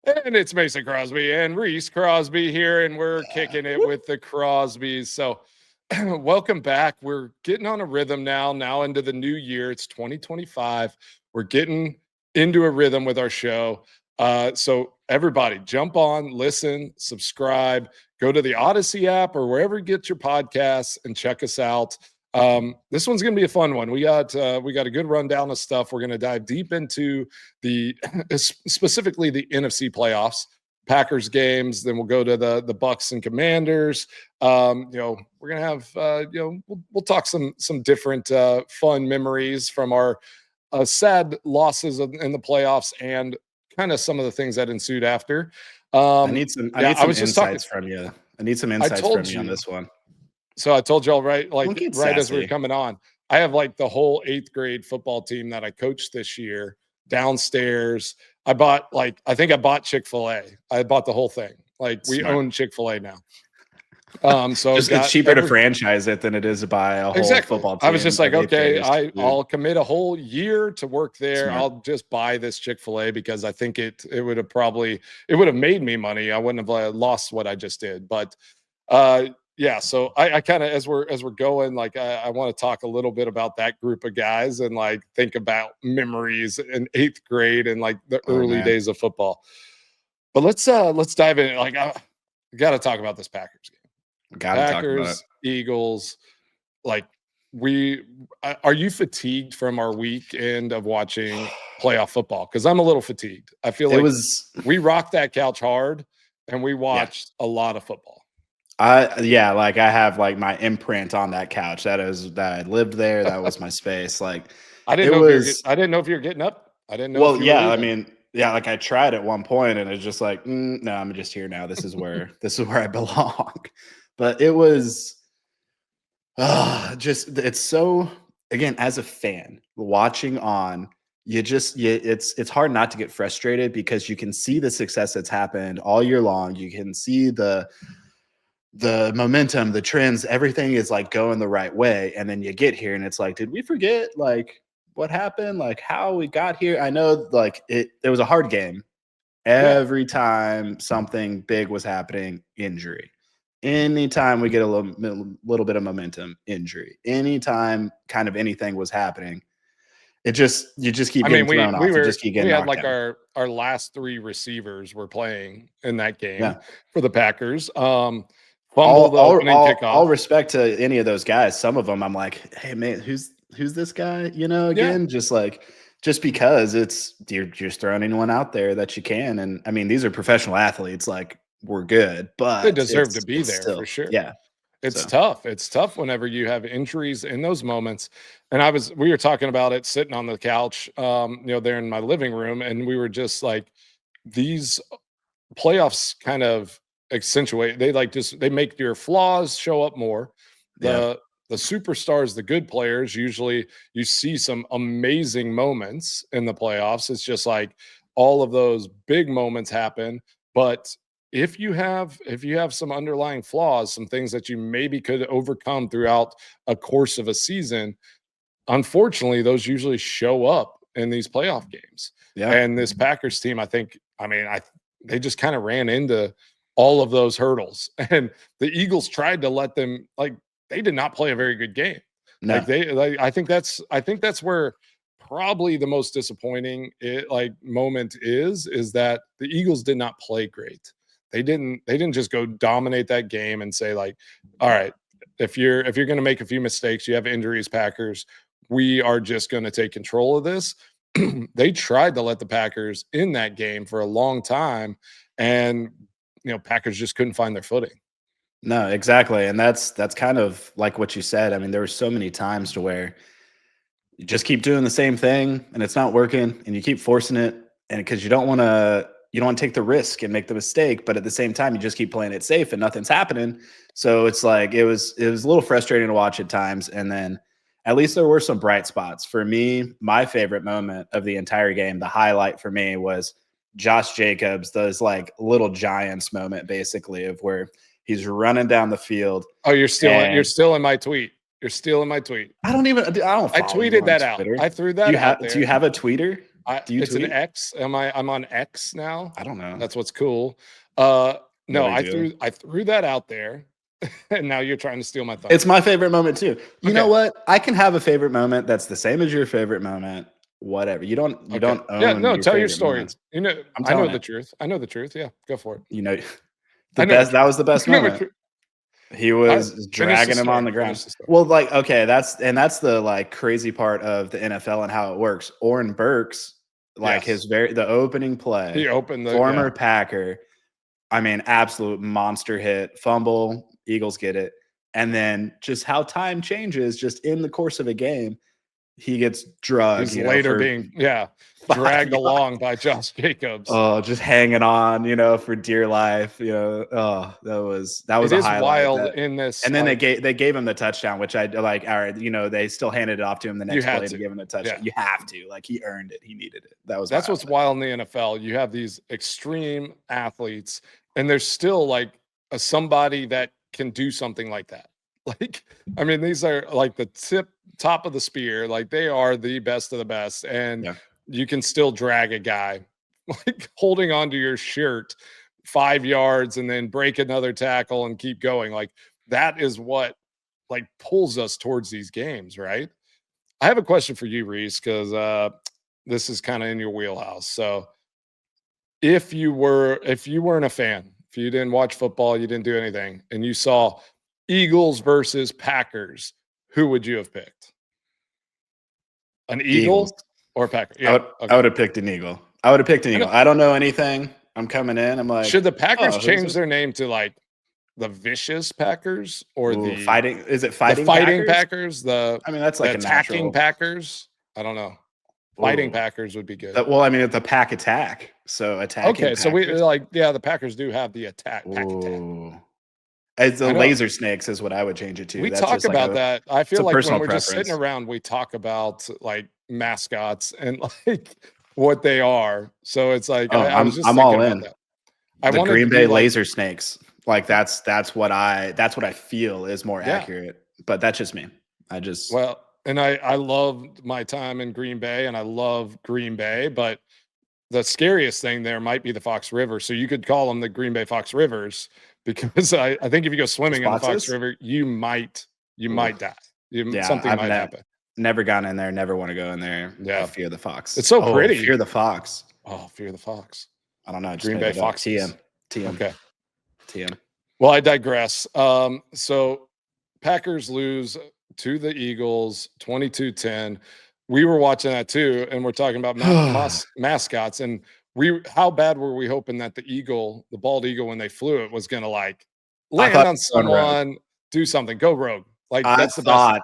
And it's Mason Crosby and Rees Crosby here, and we're kicking it with the Crosbys. So, welcome back. We're getting on a rhythm now into the new year. It's 2025. We're getting into a rhythm with our show. So, everybody, jump on, listen, subscribe, go to the Odyssey app or wherever you get your podcasts and check us out. This one's going to be a fun one. We got a good rundown of stuff. We're going to dive deep into the specifically the NFC playoffs, Packers games. Then we'll go to the Bucks and Commanders. We're going to have we'll talk some different fun memories from our sad losses in the playoffs and kind of some of the things that ensued after. I need some insights from you. I need some insights from you on this one. So I told y'all right as we were coming on, I have like the whole 8th grade football team that I coached this year downstairs. I bought Chick-fil-A. I bought the whall thing. Like we own Chick-fil-A now. So it's cheaper to franchise it than it is to buy a whole football team. I was just like, okay, I'll commit a whole year to work there. Smart. I'll just buy this Chick-fil-A because I think it would have made me money. I wouldn't have lost what I just did. But yeah, so I kind of as we're going, like I want to talk a little bit about that group of guys and like think about memories in 8th grade and like the early days of football. But let's dive in. Like I got to talk about this Packers game. Packers, Eagles. Like are you fatigued from our weekend of watching playoff football? Because I'm a little fatigued. I feel like we rocked that couch hard and we watched a lot of football. I have like my imprint on that couch. That I lived there. That was my space. Like I didn't know if you were getting up. I didn't know. Well, yeah, I mean, yeah, like I tried at one point and it's just like, no, I'm just here now. This is where I belong. But it was it's so, again, as a fan watching on, it's hard not to get frustrated because you can see the success that's happened all year long. You can see the momentum, the trends, everything is like going the right way. And then you get here and it's like, did we forget like what happened? Like how we got here? I know like it was a hard game. Every time something big was happening, injury. Anytime we get a little bit of momentum, injury. Anytime kind of anything was happening, you just keep getting thrown off. You just keep getting knocked like down. our last 3 receivers were playing in that game for the Packers. All respect to any of those guys. Some of them, I'm like, hey man, who's this guy? Again, just because you're just throwing anyone out there that you can. And I mean, these are professional athletes. Like we're good, but they deserve to be there for sure. Yeah, it's tough. It's tough whenever you have injuries in those moments. And we were talking about it sitting on the couch, there in my living room, and we were just like, these playoffs kind of accentuate. They make your flaws show up more. The superstars, the good players, usually you see some amazing moments in the playoffs. It's just like all of those big moments happen, but if you have some underlying flaws, some things that you maybe could overcome throughout a course of a season, unfortunately those usually show up in these playoff games. And this Packers team, they just kind of ran into all of those hurdles, and the Eagles tried to let them, like, they did not play a very good game. No. I think that's where probably the most disappointing moment is that the Eagles did not play great. They didn't just go dominate that game and say like, all right, if you're going to make a few mistakes, you have injuries, Packers, we are just going to take control of this. They tried to let the Packers in that game for a long time, and Packers just couldn't find their footing. No, exactly. And that's kind of like what you said. I mean, there were so many times to where you just keep doing the same thing and it's not working, and you keep forcing it, and because you don't want to take the risk and make the mistake, but at the same time you just keep playing it safe and nothing's happening. So it's like it was a little frustrating to watch at times. And then at least there were some bright spots. For me, my favorite moment of the entire game, the highlight for me, was Josh Jacobs, those like little Giants moment, basically, of where he's running down the field. Oh, you're still in my tweet. You're still in my tweet. I tweeted that out. I threw that out there. Do you have a tweeter? Do you It's an tweet? X. I'm on X now. I don't know. That's what's cool. No No, big deal. I threw that out there, and now you're trying to steal my It's thunder. my favorite moment too. You know Okay, what? I can have a favorite moment that's the same as your favorite moment. Whatever. You okay. don't Yeah, own no, your tell your favorite story. moments. You know, I'm I know telling the it. truth. I know the truth. Yeah, go for it. You know, I know the that truth. was the best I know the moment. truth. He Alright, was finish the dragging him on story. the ground. Finish the story. Well, like, okay, that's the like crazy part of the NFL and how it works. Oren Burks, like Yes. the opening play, He opened the former yeah. Packer, I mean, absolute monster hit, fumble, Eagles get it. And then just how time changes just in the course of a game, he gets drugged, He's later for being yeah, 5 dragged yards. along by Josh Jacobs. Oh, just hanging on, for dear life, Oh, that was It a is highlight wild that in this, and then like, they gave him the touchdown, which I like, all right, they still handed it off to him the you next had play to to. give him the touchdown. Yeah. You have to. Like, he earned it. He needed it. That was my That's what's highlight. wild in the NFL. You have these extreme athletes, and there's still like somebody that can do something like that. Like, I mean, these are like the top of the spear. Like, they are the best of the best, and Yeah. you can still drag a guy, like holding onto your shirt 5 yards and then break another tackle and keep going. Like, that is what like pulls us towards these games, right? I have a question for you, Reese, because this is kind of in your wheelhouse. So, if you weren't a fan, if you didn't watch football, you didn't do anything, and you saw Eagles versus Packers, who would you have picked? An Eagles. Eagle or a Packer? I Yeah. would I Okay. would have picked an Eagle. I would have picked an I know. Eagle. I don't know anything. I'm coming in. I'm Should like, the Packers oh, who's change this? their name to like the vicious Packers or Ooh, fighting. Is it the fighting fighting Packers? Packers, I mean, that's the like a attacking natural. Packers? I don't know. Fighting Ooh. Packers would be good. Well, I mean, it's a pack attack. So attacking Okay, so we Packers. like yeah, the Packers do have the pack attack. Ooh. It's the I know. laser snakes is what I would change it to. We That's talk just like about that. I it's feel a like when personal we're just sitting preference. around, we talk about like mascots and like what they are. So it's like Oh, I was just I'm thinking all about in. that. I The wanted to Green be Bay like, laser snakes. Like that's what I feel is more yeah, accurate. But that's just me. I just well, and I loved my time in Green Bay and I love Green Bay, but the scariest thing there might be the Fox River. So you could call them the Green Bay Fox Rivers because I think if you go the swimming in the Fox Foxes. River, you Ooh. might die. Yeah, Something I've might happen. never gone in there, never want to go in there. I Yeah. fear the fox. It's so Oh, pretty. fear the fox. Oh, fear the fox. I don't know. I just Green made Bay that up. Foxes. TM. TM. Okay. TM. Well, I digress. So Packers lose to the Eagles 22-10. We were watching that too, and we're talking about mascots. And how bad were we hoping that the bald eagle, when they flew it, was going to like I thought land on it was going rogue. someone, do something, go rogue. Like, I that's the best.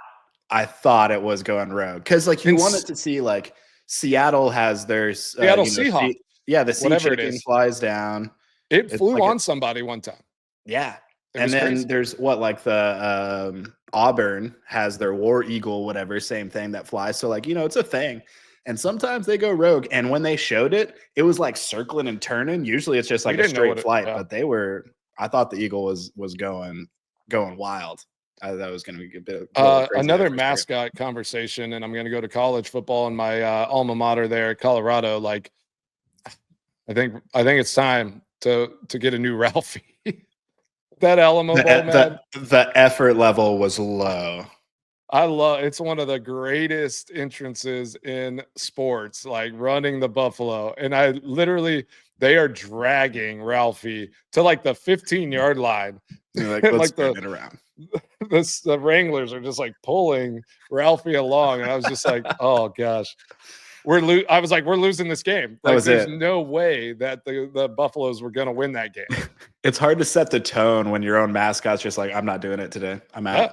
thought it was going rogue because like you And wanted to see like Seattle has their Seattle Seahawk, the sea whatever it chicken is, flies down. it It's flew like on somebody one time. yeah. It And was then crazy. there's what like the Auburn has their war eagle, whatever, same thing that flies. So like, it's a thing. And sometimes they go rogue. And when they showed it, it was like circling and turning. Usually it's just We like a didn't know straight what it, flight, yeah. but I thought the eagle was going wild. I thought it was going to be a little crazy there Another for a second. mascot conversation, and I'm going to go to college football in my alma mater there at Colorado. Like, I think it's time to get a new Ralphie. That Alamo Bowl, man. The effort level was low. I love it's one of the greatest entrances in sports, like running the Buffalo. And I literally they are dragging Ralphie to like the 15-yard line. You're like, let's Like turn it around. the Wranglers are just like pulling Ralphie along. And I was just like, oh gosh. I was like, we're losing this game. That Like, was there's it. no way that the Buffaloes were going to win that game. It's hard to set the tone when your own mascot's just like, I'm not doing it today. I'm out. Yeah.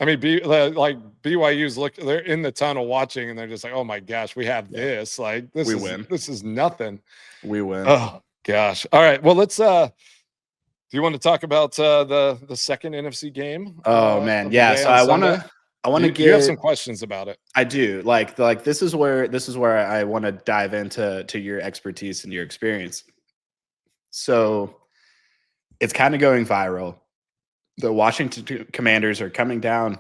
I mean, like BYU's they're in the tunnel watching, and they're just like, oh my gosh, we have this. Like, We win. This is nothing. We win. Oh gosh. All right. Well, let's. Do you want to talk about the second NFC game? Oh man, Of the yeah. day So on I Sunday? want to You have get. some questions about it. I do like this is where I want to dive into your expertise and your experience. So it's kind of going viral. The Washington Commanders are coming down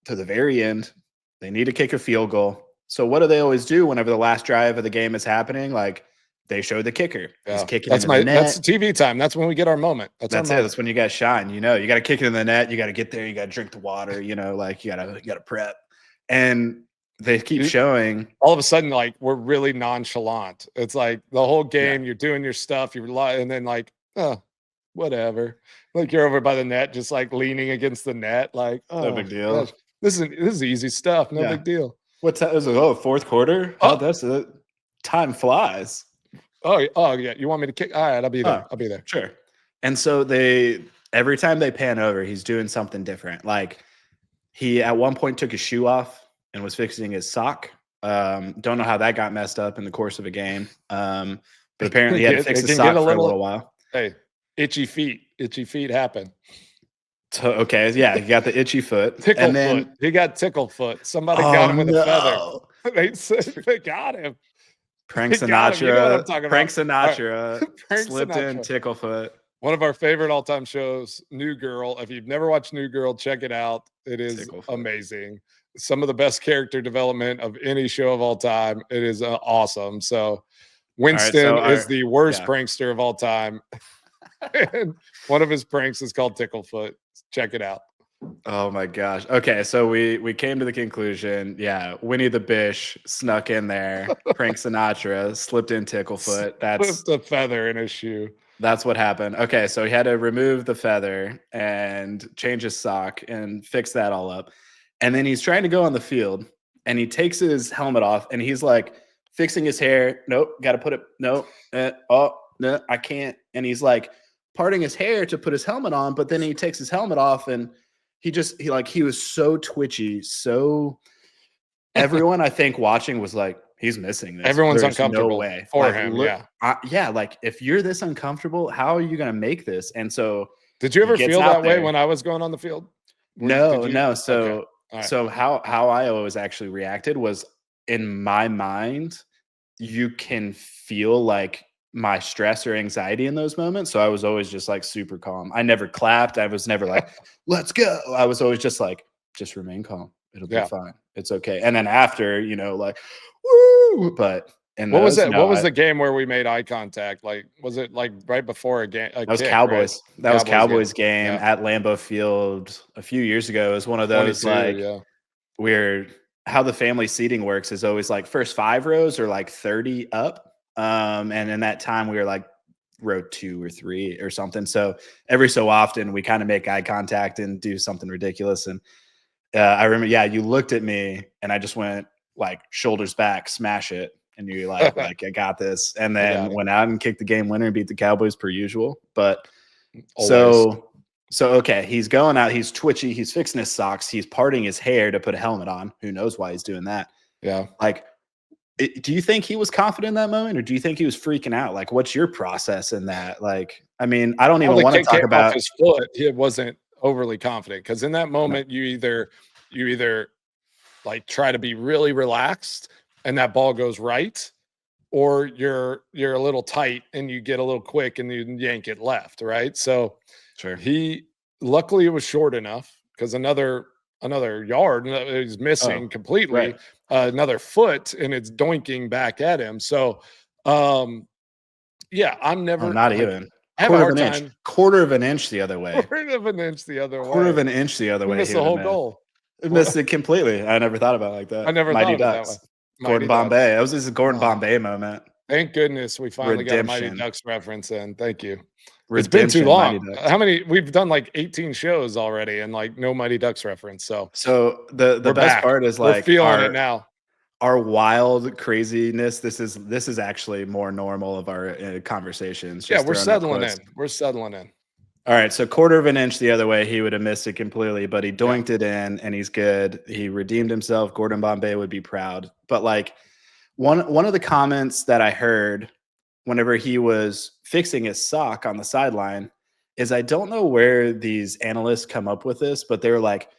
to the very end. They need to kick a field goal. So what do they always do whenever the last drive of the game is happening? Like they show the kicker. He's Yeah, kicking that's into the that's net. TV time. That's when we get our moment. That's our That's it. moment. That's when you got to shine. You know, you got to kick it in the net. You got to get there. You got to drink the water. You know, like you got to prep. And they keep showing. All of a sudden, like we're really nonchalant. It's like the whole Yeah. game, you're doing your stuff, and then like, oh, whatever. Like you're over by the net, just like leaning against the net, like, No oh big deal. gosh, this is easy stuff. No Yeah. big deal. What's that? Is it, fourth quarter? Oh. That's it. Time flies. Oh yeah. You want me to kick? All right, I'll be there. I'll be there. Sure. And so every time they pan over, he's doing something different. Like he at one point took his shoe off and was fixing his sock. Don't know how that got messed up in the course of a game. But apparently he had to fix his sock for a little while. Hey, itchy feet happen. So, okay, yeah, he got the itchy foot. Tickle foot. He got tickle foot. Somebody got him with a feather. They said they got him. Frank Sinatra. You know what I'm talking Frank Sinatra slipped in tickle foot. One of our favorite all-time shows, New Girl. If you've never watched New Girl, check it out. It is amazing. Some of the best character development of any show of all time. It is awesome. So Winston is the worst prankster of all time. And one of his pranks is called Ticklefoot. Check it out. Oh my gosh. Okay, so we came to the conclusion. Yeah, Winnie the Bish snuck in there. Frank Sinatra slipped in Ticklefoot. Slipped a feather in his shoe. That's what happened. Okay, so he had to remove the feather and change his sock and fix that all up. And then he's trying to go on the field and he takes his helmet off and he's like fixing his hair. Nope, got to put it. No, oh, no, I can't. And he's like parting his hair to put his helmet on, but then he takes his helmet off and he was so twitchy. So everyone I think watching was like, he's missing this. Everyone's There's uncomfortable no way for him. Yeah. Like if you're this uncomfortable, how are you going to make this? And so did you ever feel that way when I was going on the field? No. So how I always actually reacted was in my mind, you can feel like my stress or anxiety in those moments. So I was always just like super calm. I never clapped. I was never like, let's go. I was always just like, just remain calm. It'll be fine. It's okay. And then after, you know, like, woo. But what was it? What was the game where we made eye contact? Like, was it like right before a game? That was Cowboys. Right? That was Cowboys game at Lambeau Field a few years ago. It was one of those weird. How the family seating works is always like first 5 rows or like 30 up. And in that time we were like row 2 or 3 or something. So every so often we kind of make eye contact and do something ridiculous. And I remember, you looked at me and I just went like shoulders back, smash it. And you're like, I got this. And then went out and kicked the game winner and beat the Cowboys per usual. But so okay, he's going out, he's twitchy, he's fixing his socks, he's parting his hair to put a helmet on. Who knows why he's doing that? Yeah. Like, do you think he was confident in that moment, or do you think he was freaking out? Like, what's your process in that? Like, I mean, I don't even want to talk about his foot. He wasn't overly confident because in that moment, you either like try to be really relaxed and that ball goes right, or you're a little tight and you get a little quick and you yank it left, right? So he luckily it was short enough because another yard is missing completely. Another foot and it's doinking back at him. So I'm never not even quarter of an inch the other way. Quarter of an inch the other way. Missed the whole goal. Missed it completely. I never thought about it like that. I never Mighty thought of Ducks. It that way. Gordon Bombay. That was just a Gordon Bombay moment. Thank goodness we finally got a Mighty Ducks reference in. Thank you. It's Redemption, been too long. How many? We've done like 18 shows already, and like no Mighty Ducks reference. So the best part is like we're feeling it now. Our wild craziness. This is actually more normal of our conversations. We're settling in. We're settling in. All right, so quarter of an inch the other way, he would have missed it completely, but he doinked it in, and he's good. He redeemed himself. Gordon Bombay would be proud. But like one of the comments that I heard whenever he was fixing his sock on the sideline is, I don't know where these analysts come up with this, but they were like,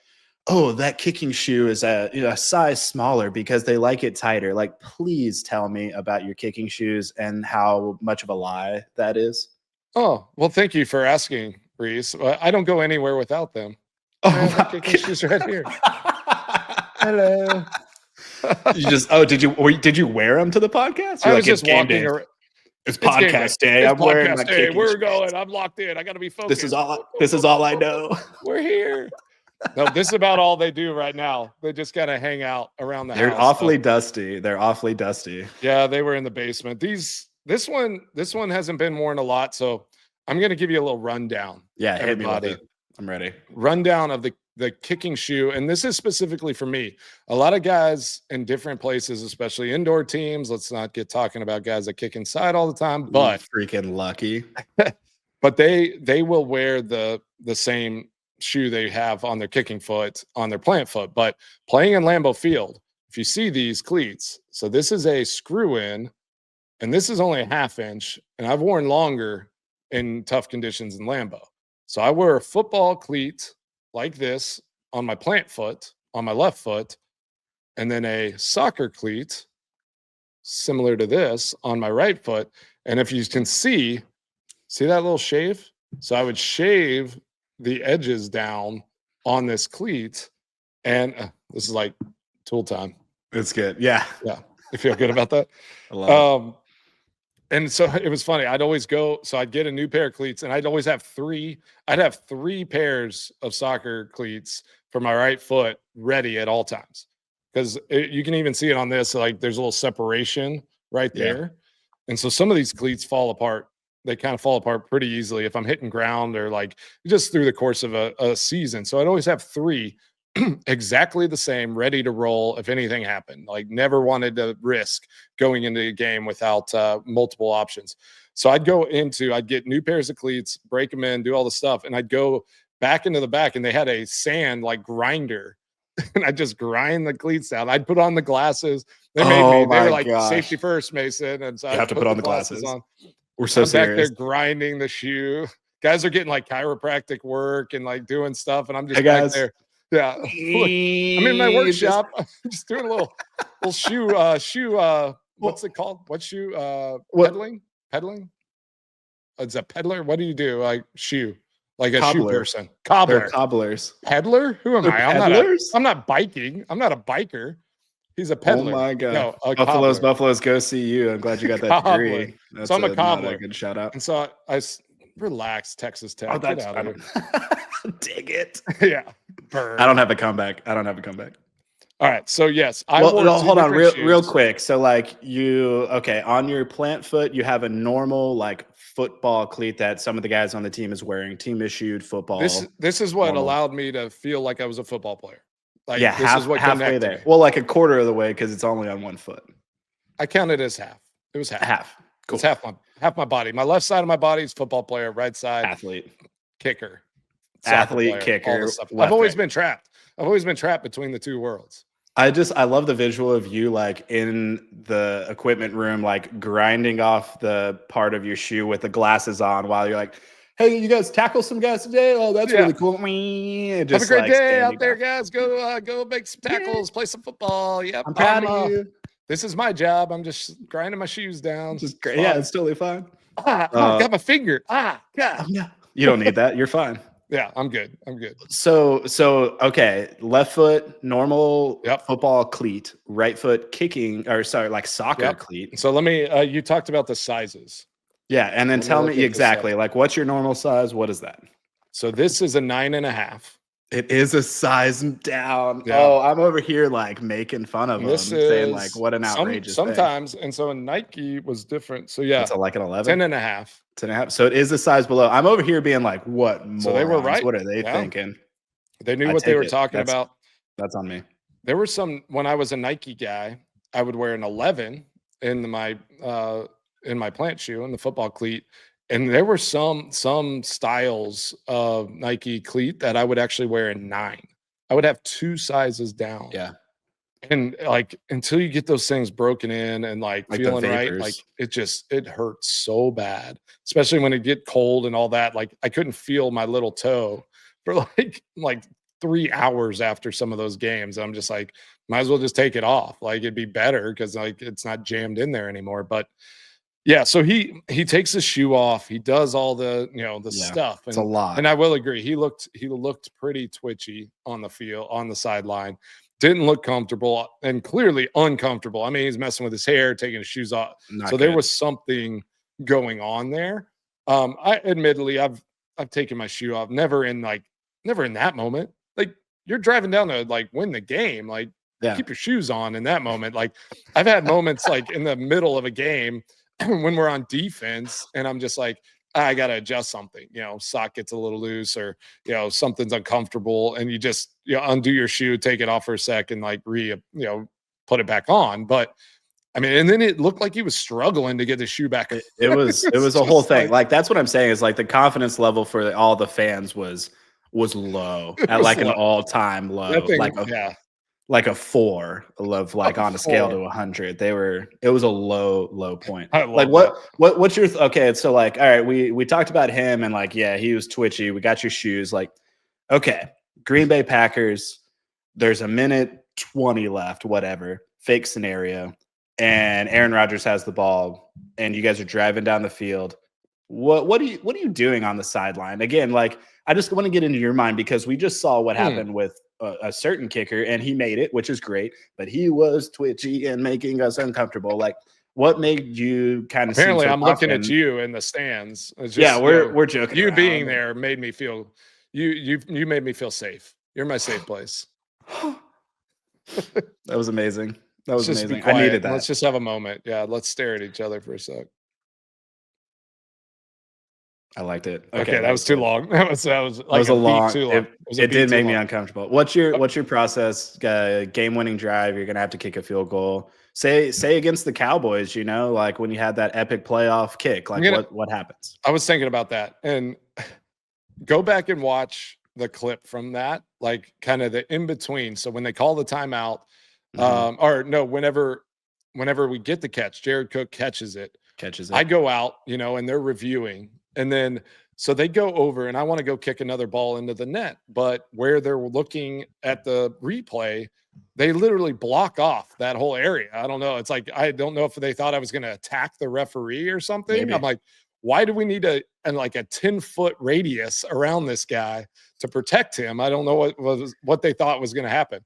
oh, that kicking shoe is a size smaller because they like it tighter. Like, please tell me about your kicking shoes and how much of a lie that is. Oh, well, thank you for asking, Rees. I don't go anywhere without them. Oh, kicking shoes right here. Hello. You just did you wear them to the podcast? I You're was like, it's just game walking day. around. It's It's game day. podcast day. It's I'm wearing my podcast day. Kickin We're shorts. going. I'm locked in. I got to be focused. This is all I know. We're here. No, this is about all they do right now. They just gotta hang out around the They're house. awfully dusty. They're awfully dusty. Yeah, they were in the basement. This one hasn't been worn a lot, so I'm gonna give you a little rundown. Yeah, hit me with Everybody, it. I'm ready. rundown of the kicking shoe, and this is specifically for me. A lot of guys in different places, especially indoor teams. Let's not get talking about guys that kick inside all the time, but Freaking lucky. but they will wear the same shoe they have on their kicking foot on their plant foot. But playing in Lambeau Field, if you see these cleats, so this is a screw in, and this is only a half inch, and I've worn longer in tough conditions in Lambeau. So I wear a football cleat like this on my plant foot on my left foot, and then a soccer cleat similar to this on my right foot. And if you can see that little shave? So I would shave the edges down on this cleat, and this is like tool time. It's good. Yeah. Yeah, you feel good about that? I love it. And so it was funny. I'd always go, so I'd get a new pair of cleats, and I'd always have three. I'd have 3 pairs of soccer cleats for my right foot ready at all times, because you can even see it on this. Like there's a little separation right Yeah. there, and so some of these cleats fall apart. They kind of fall apart pretty easily if I'm hitting ground or like just through the course of a season. So I'd always have 3 exactly the same, ready to roll if anything happened. Like never wanted to risk going into a game without multiple options. So I'd get new pairs of cleats, break them in, do all the stuff, and I'd go back into the back, and they had a sand like grinder, and I'd just grind the cleats down. I'd put on the glasses. They made me. They were like safety first, Mason, and so I have to put on the glasses on. We're so serious. Back there grinding the shoe. Guys are getting like chiropractic work and like doing stuff, and I'm just back there. Yeah, look, I'm in my workshop. I'm just doing a little shoe. What's it called? What shoe? Peddling. It's a peddler. What do you do? Like shoe, like a shoe person. Cobbler. They're cobblers. Peddler? Who am I? I'm not biking. I'm not a biker. He's a peddler. Oh my god! No, Buffaloes, go see you. I'm glad you got that degree. That's so I'm a cobbler. A good shout out. And so I relax, Texas Tech. Get out of here. Dig it. Yeah. Burn. I don't have a comeback. All right. So yes, hold on, real quick. So like on your plant foot, you have a normal like football cleat that some of the guys on the team is wearing, team issued football. This is what allowed me to feel like I was a football player. Like, yeah, this is what halfway there. Well, like a quarter of the way because it's only on one foot. I counted as half. It was half. Half. Cool. It's half my body. My left side of my body is football player. Right side athlete, kicker, athlete, player, kicker. I've always been trapped. I've always been trapped between the two worlds. I love the visual of you like in the equipment room, like grinding off the part of your shoe with the glasses on while you're like, hey, you guys tackle some guys today? Oh, that's really cool. Have a great day out there, guys. Go make some tackles, play some football. Yep, I'm proud of you. This is my job. I'm just grinding my shoes down. Just great. Yeah, it's totally fine. Got my finger. God. Yeah. You don't need that. You're fine. Yeah, I'm good. So okay, left foot normal football cleat, right foot kicking like soccer cleat. So let me. You talked about the sizes. Yeah, and then tell me exactly like what's your normal size? What is that? So this is a 9.5. It is a size down. Yeah. Oh, I'm over here like making fun of them, saying like what an outrageous sometimes thing. And so in Nike was different. So yeah, it's like an 11, 10.5. 10.5. So it is a size below. I'm over here being like, what more? So they were right. What are they thinking? They knew what they were talking about. That's on me. There were some when I was a Nike guy, I would wear an 11 in my plant shoe and the football cleat. And there were some styles of Nike cleat that I would actually wear a 9. I would have 2 sizes down. Yeah. And like until you get those things broken in and like feeling right, like it hurts so bad, especially when it get cold and all that. Like I couldn't feel my little toe for like 3 hours after some of those games. I'm just like, might as well just take it off. Like it'd be better because like it's not jammed in there anymore. But yeah, so he takes his shoe off. He does all the stuff. And, it's a lot. And I will agree, he looked pretty twitchy on the field, on the sideline. didn't look comfortable and clearly uncomfortable. I mean, he's messing with his hair, taking his shoes off. So Not there good. was something going on there. I admittedly I've taken my shoe off, never in that moment. Like you're driving down to like win the game. Like Yeah. keep your shoes on in that moment. Like I've had moments like in the middle of a game when we're on defense and I'm just like, I got to adjust something, sock gets a little loose or, something's uncomfortable and you just, undo your shoe, take it off for a second, like put it back on. But I mean, and then it looked like he was struggling to get the shoe back. It was It's a whole just thing. Like that's what I'm saying is like the confidence level for all the fans was low it at was like an low. all-time That low. thing, Like like a 4 of like on a scale to 100. It was a low point. I Like love what's your okay, so like all right, we talked about him and like yeah, he was twitchy. We got your shoes like okay, Green Bay Packers, there's a minute 20 left, whatever, fake scenario, and Aaron Rodgers has the ball and you guys are driving down the field. What are you doing on the sideline? Again, like I just want to get into your mind because we just saw what happened with a certain kicker and he made it, which is great, but he was twitchy and making us uncomfortable. Like what made you kind of Apparently, so I'm looking at confident? you in the stands. It's just, Yeah, we're joking. you around. being there made me feel you made me feel safe. You're my safe place. That was amazing. That was Let's just be amazing. I quiet. needed that. Let's just have a moment. Yeah, let's stare at each other for a sec. I liked it. Okay, that was too long. That was like a a beat long. too long. It did make me long. uncomfortable. What's your process? Game-winning drive. You're gonna have to kick a field goal. Say against the Cowboys. Like when you had that epic playoff kick. Like what happens? I was thinking about that and go back and watch the clip from that, like kind of the in between. So when they call the timeout, or no, whenever we get the catch, Jared Cook catches it. I go out, and they're reviewing. And then so they go over and I want to go kick another ball into the net. But where they're looking at the replay, they literally block off that whole area. I don't know. It's like, I don't know if they thought I was going to attack the referee or something. Maybe. I'm like, why do we need a 10-foot radius around this guy to protect him? I don't know what they thought was going to happen.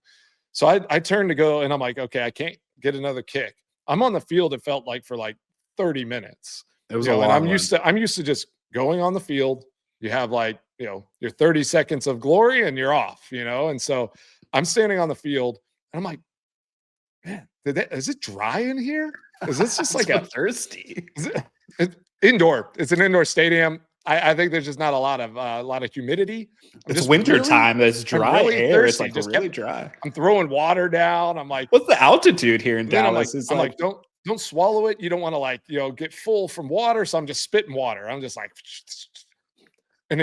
So I turned to go and I'm like, okay, I can't get another kick. I'm on the field. It felt like for like 30 minutes. It was a long and I'm one. used to just going on the field. You have like, your 30 seconds of glory and you're off, and so I'm standing on the field and I'm like, man, is it dry in here? Is this just like thirsty? Indoor? It's an indoor stadium. I think there's just not a lot of humidity. It's winter time. There's dry air. Thirsty. It's like just really dry. I'm throwing water down. I'm like, what's the altitude here in Dallas? I'm like, don't swallow it. You don't want to get full from water. So I'm just spitting water. I'm just like, and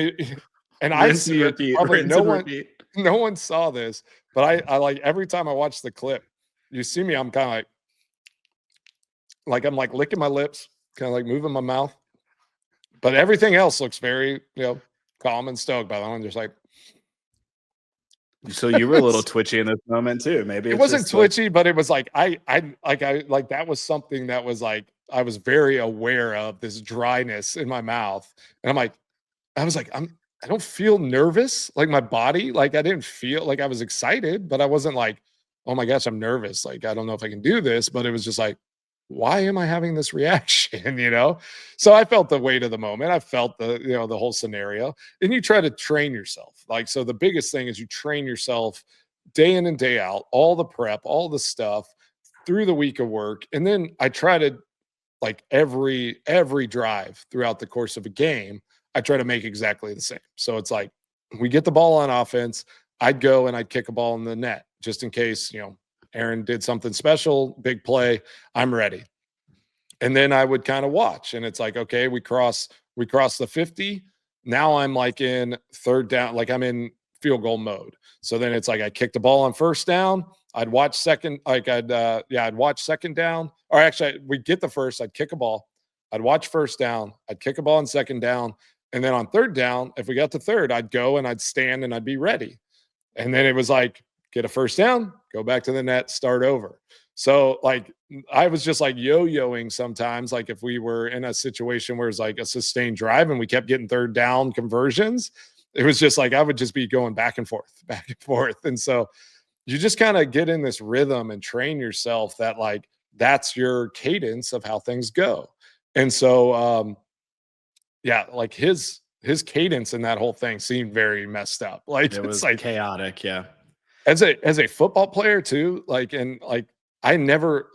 I see it. Probably no one saw this, but I like every time I watch the clip, you see me, I'm kind of like I'm like licking my lips, kind of like moving my mouth. But everything else looks very, calm and stoked. By the way, I'm just like. So you were a little twitchy in this moment too. Maybe it wasn't twitchy, but it was like I that was something that was like I was very aware of this dryness in my mouth, and I was like I don't feel nervous, like my body, like I didn't feel like I was excited, but I wasn't like, oh my gosh, I'm nervous, like I don't know if I can do this, but it was just like, why am I having this reaction? So I felt the weight of the moment. I felt the whole scenario, and you try to train yourself. Like, so the biggest thing is you train yourself day in and day out, all the prep, all the stuff through the week of work. And then I try to, like, every drive throughout the course of a game, I try to make exactly the same. So it's like, we get the ball on offense, I'd go and I'd kick a ball in the net just in case, Aaron did something special, big play, I'm ready. And then I would kind of watch, and it's like, okay, we cross the 50. Now I'm like in third down, like I'm in field goal mode. So then it's like I kick the ball on first down. I'd watch second, like I'd watch second down. Or actually, we'd get the first, I'd kick a ball. I'd watch first down. I'd kick a ball on second down. And then on third down, if we got to third, I'd go and I'd stand and I'd be ready. And then it was like, get a first down, go back to the net, start over. So like I was just like yo-yoing sometimes, like if we were in a situation where it's like a sustained drive and we kept getting third down conversions, it was just like I would just be going back and forth. And so you just kind of get in this rhythm and train yourself that like that's your cadence of how things go. And so yeah, like his cadence in that whole thing seemed very messed up. Like It it's was like chaotic, yeah. as a football player too, like and like I never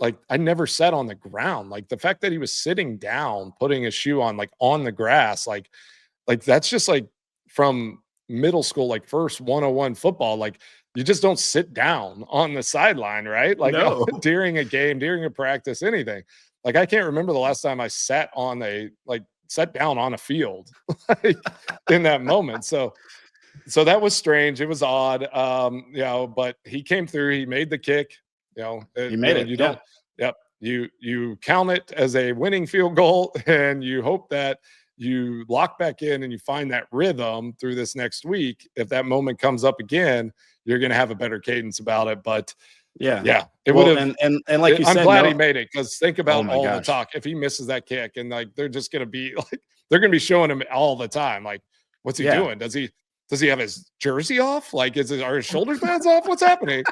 sat on the ground. Like the fact that he was sitting down, putting his shoe on like on the grass, like that's just like from middle school, like first 101 football, like you just don't sit down on the sideline, right? Like No. during a game, during a practice, anything. Like I can't remember the last time I sat down on a field like in that moment. So that was strange. It was odd. But he came through, he made the kick, You made it, you yeah. don't yep. You count it as a winning field goal and you hope that you lock back in and you find that rhythm through this next week. If that moment comes up again, you're going to have a better cadence about it. But Yeah. yeah, it would Well, have. and like you I'm said, glad he no. made it because think Oh about my all the gosh. talk. If he misses that kick, and like they're just going to be like they're going to be showing him all the time. Like, what's he Yeah. doing? Does he have his jersey off? Like, are his shoulder pads off? What's happening?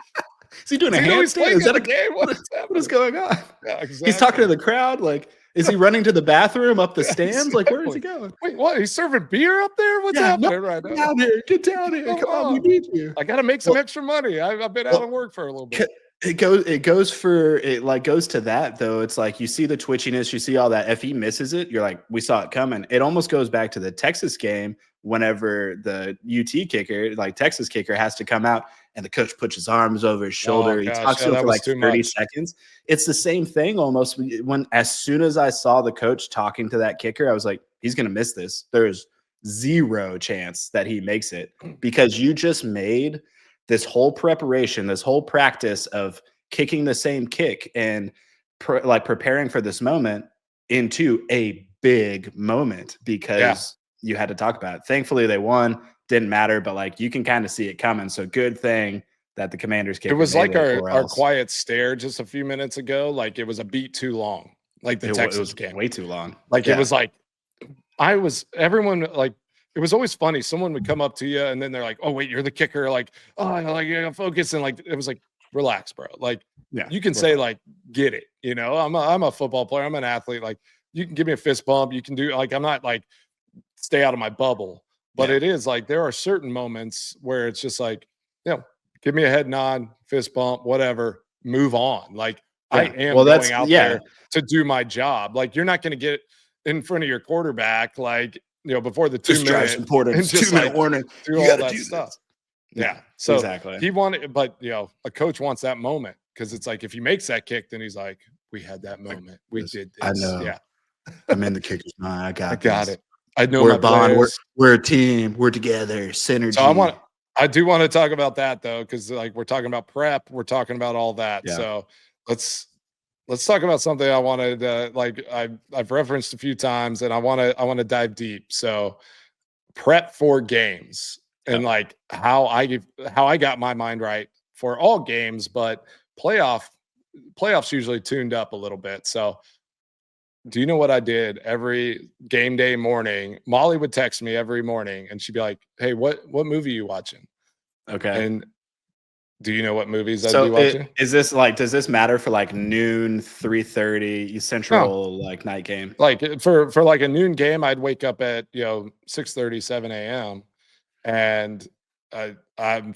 Is he doing Does a he know he's handstand? playing Is in that the game? what What's what is happening? going on? Yeah, He's talking to exactly. the crowd, like, is he running to the bathroom, up the Yeah, stands? Like, where is he exactly. going? Wait, what? He's serving beer up there? What's Yeah, no, happening right get now? down here, get down What's here, going come on, we on? need you. I got to make some Well extra money. I've been out of well, work for a little c bit. it goes to that, though. It's like, you see the twitchiness, you see all that. If he misses it, you're like, "We saw it coming." It almost goes back to the Texas game whenever the UT kicker, like, Texas kicker, has to come out and the coach puts his arms over his Oh shoulder. He gosh, talks yeah, to him that for, was like, too 30 much. seconds. It's the same thing almost when as soon as I saw the coach talking to that kicker, I was like, "He's gonna miss this." There's 0 chance that he makes it because you just made this whole preparation, this whole practice of kicking the same kick and preparing for this moment into a big moment Yeah. because you had to talk about it. Thankfully, they won. Didn't matter, but like you can kind of see it coming. So good thing that the Commanders It kicker was made like it, our or our else quiet stare just a few minutes ago. Like it was a beat too long, like the it Texas was game. way too long. Like it Yeah. was like everyone like it was always funny. Someone would come up to you and then they're like, "Oh wait, you're the kicker." Like, "Oh, like you gotta focus." And like it was like, relax, bro. Like Yeah. you can We're say fine. like, get it. I'm a football player. I'm an athlete. Like you can give me a fist bump. You can do like I'm not like stay out of my bubble. But Yeah. it is like there are certain moments where it's just like, give me a head nod, fist bump, whatever, move on. Like I Yeah. am Well, going that's out yeah. there to do my job. Like you're not going to get in front of your quarterback, like, before the This drive's 2 minute important. and It's just 2-minute like warning. do You all got to that do stuff. this. Yeah. Yeah. So Exactly. he wanted, but a coach wants that moment because it's like if he makes that kick, then he's like, we had that Like moment. We this. did I this. know. Yeah. I'm in the kicker's mind. I I got got this. it. I know We're a my bond. We're players. we're a team. We're together. So Synergy. I do want to talk about that though, because like we're talking about prep, we're talking about all that. Yeah. So let's let's talk about something I wanted I've referenced a few times and I want to dive deep. So prep for games and Yep. like how I got my mind right for all games, but playoffs usually tuned up a little bit. So do you know what I did every game day morning? Molly would text me every morning and she'd be like, "Hey, what movie you watching?" Okay. And do you know what movies I'd be So watching? is this like, does this matter for like noon, 3:30 No. Central, like night game? Like for like a noon game, I'd wake up at 6:30, 7 a.m. and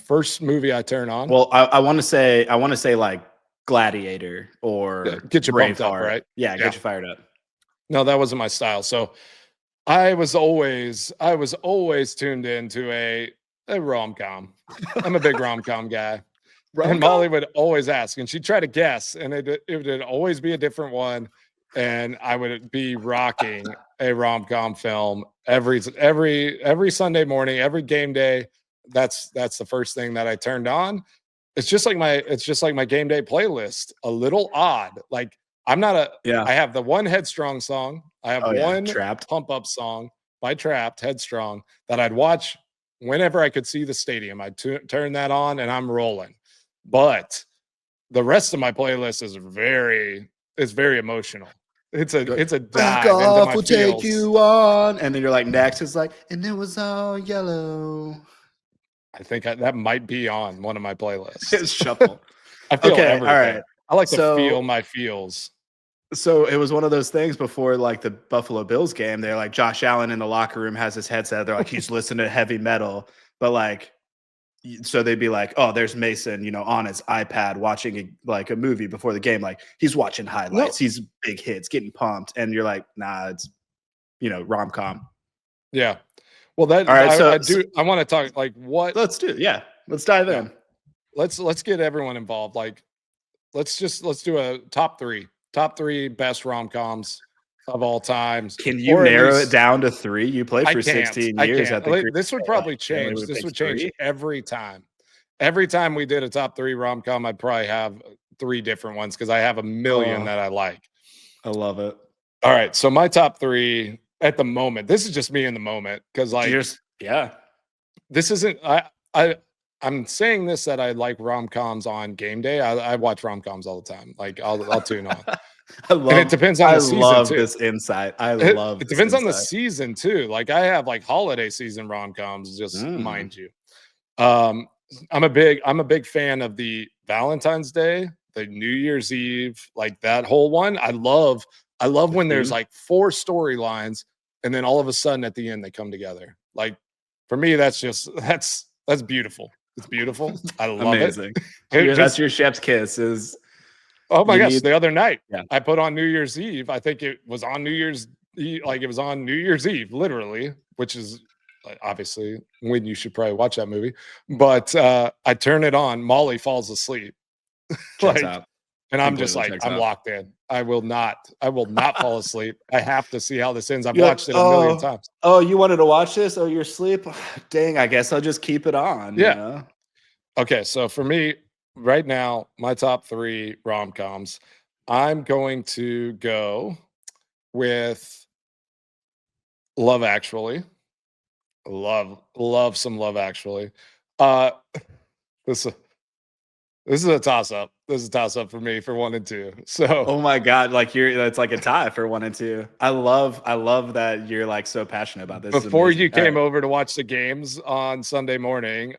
first movie I turn on, Well, I want to say like Gladiator or get you pumped up, Braveheart. right? Yeah, Yeah. get you fired up. No, that wasn't my style. So I was always tuned into a rom-com. I'm a big rom-com guy. And Rom-com? Molly would always ask, and she'd try to guess, and it would always be a different one. And I would be rocking a rom-com film every Sunday morning, every game day. That's the first thing that I turned on. It's just like my game day playlist. A little odd. Like I'm not a Yeah. I have the one Headstrong song. I have Oh yeah. one Trapped. pump up song by Trapped, Headstrong, that I'd watch whenever I could see the stadium. I'd turn that on and I'm rolling. But the rest of my playlist is very emotional. It's a You're like, it's a back dive into off, my we'll take feels. you on. And then you're like, next is like, and it was all yellow. I think that might be on one of my playlists. It's shuffle. I feel Okay, all everything. right. I like to feel So my feels. so it was one of those things before like the Buffalo Bills game. They're like Josh Allen in the locker room has his headset. They're like he's listening to heavy metal, but like so they'd be like, oh, there's Mason, on his iPad watching like a movie before the game. Like he's watching highlights, No, he's big hits, getting pumped, and you're like, nah, it's rom-com. yeah. Well, that All right, I so do. I want to talk like what. let's do it. Yeah, let's dive Yeah, in. let's get everyone involved. Like, let's do a top three best rom coms of all times, Can you or at narrow it least down to 3? You played I for can't. 16 I years can't. at the Green This would Bay. Like, probably you only change. would This pick would change 3? every time. Every time we did a top three rom com, I'd probably have 3 different ones because I have a million Oh, that I like. I love it. All right, so my top three at the moment. This is just me in the moment because like Yeah. this isn't. I'm saying this that I like rom coms on game day. I watch rom coms all the time. Like I'll tune on, I and it love depends on I the season love too. this insight. I It, love it this depends on the insight. season too. Like I have like holiday season rom coms. Just Mm, mind you, um, I'm a big fan of the Valentine's Day, the New Year's Eve, like that whole one. I love the when there's theme? like 4 storylines, and then all of a sudden at the end they come together. Like for me, that's beautiful. It's beautiful. I love it. Amazing. It That's just your chef's kiss is Oh my you gosh, need the other night, yeah. I put on New Year's Eve. I think it was on New Year's Eve, like, it was on New Year's Eve, literally, which is, obviously when you should probably watch that movie, but, I turn it on, Molly falls asleep, Checks like, out. and I'm just Completely like, checks "I'm out. locked in. I will not fall asleep. I have to see how this ends." I've You're like, watched it a million times. you wanted to watch this? Oh, you're asleep? Dang, I guess I'll just keep it on. Yeah. Okay, so for me, right now, my top 3 rom-coms, I'm going to go with Love Actually. Love some Love Actually. Uh, this this is a toss up. This is a toss up for me for 1 and 2. So Oh my god, like that's like a tie for 1 and 2. I love that you're like so passionate about this. This is before amazing. you All came right. over to watch the games on Sunday morning,